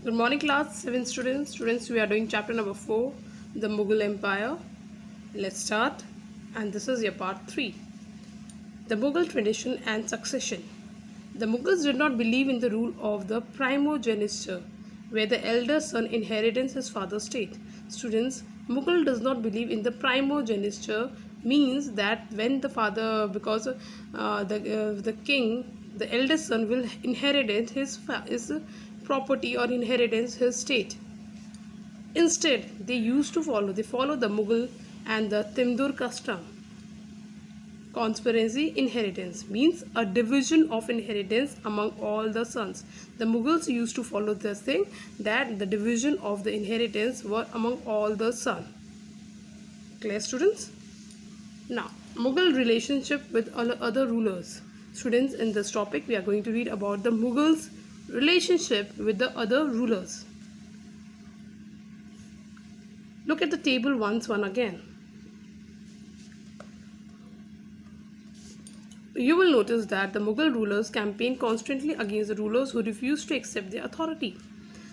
Good morning class 7 students. Students, we are doing chapter number 4, the Mughal Empire. Let's start. And this is your part 3. The Mughal tradition and succession. The Mughals did not believe in the rule of the primogeniture, where the elder son inherits his father's estate. Students, Mughal does not believe in the primogeniture means that when the father, because the king, the eldest son will inherit his property or inheritance his state. Instead, they follow the Mughal and the Timdur custom. Conspiracy inheritance means a division of inheritance among all the sons. The Mughals used to follow this thing that the division of the inheritance were among all the sons. Clear, students? Now, Mughal relationship with other rulers. Students, in this topic we are going to read about the Mughals relationship with the other rulers. Look at the table once again. You will notice that the Mughal rulers campaigned constantly against the rulers who refused to accept their authority.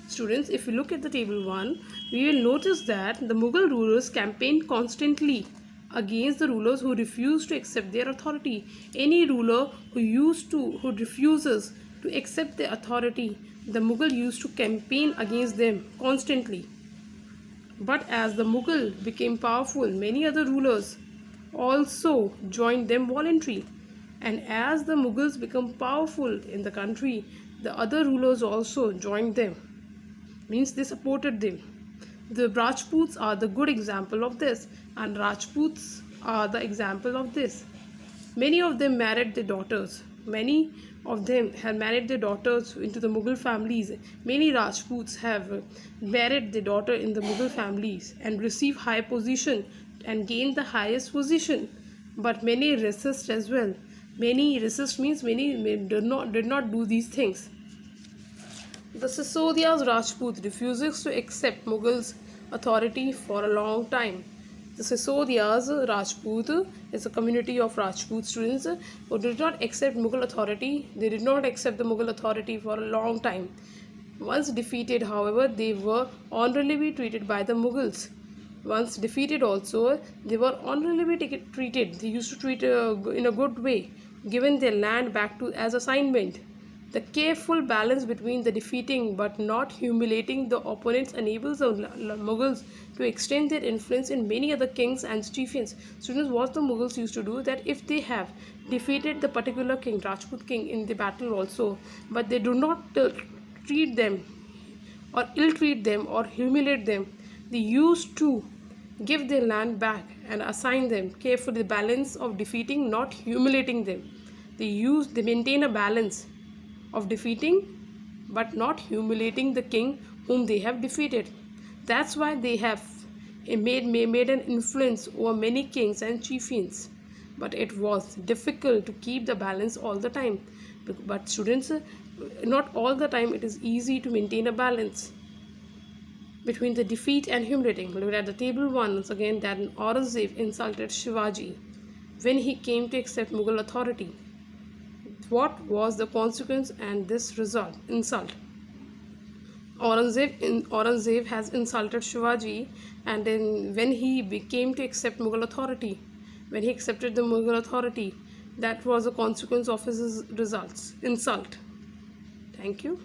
Students, if you look at the table 1, we will notice that the Mughal rulers campaigned constantly against the rulers who refused to accept their authority. Any ruler who refuses to accept their authority, the Mughal used to campaign against them constantly. But as the Mughal became powerful, many other rulers also joined them voluntarily. And as the Mughals become powerful in the country, the other rulers also joined them. Means they supported them. The Rajputs are the good example of this, and Rajputs are the example of this. Many of them married their daughters. Many of them have married their daughters into the Mughal families. Many Rajputs have married their daughter in the Mughal families and received high position and gained the highest position. But many resist as well. Many resist means many did not do these things. The Sisodiya's Rajput refuses to accept Mughals authority for a long time. The Sisodiya's Rajput is a community of Rajput students who did not accept Mughal authority. They did not accept the Mughal authority for a long time. Once defeated, however, they were honorably treated by the Mughals. Once defeated also, they were honorably treated. They used to treat in a good way, given their land back to as assignment. The careful balance between the defeating but not humiliating the opponents enables the Mughals to extend their influence in many other kings and chieftains. Students, what the Mughals used to do, that if they have defeated the particular king, Rajput king, in the battle also, but they do not treat them or ill-treat them or humiliate them, they used to give their land back and assign them carefully, the balance of defeating, not humiliating them. They maintain a balance of defeating but not humiliating the king whom they have defeated. That's why they have made an influence over many kings and chieftains. But it was difficult to keep the balance all the time. But students, not all the time it is easy to maintain a balance between the defeat and humiliating. Look at the table 1 once again, that Aurangzeb insulted Shivaji when he came to accept Mughal authority. What was the consequence and this insult? Aurangzeb has insulted Shivaji, and then when he came to accept Mughal authority, when he accepted the Mughal authority, that was the consequence of his insult. Thank you.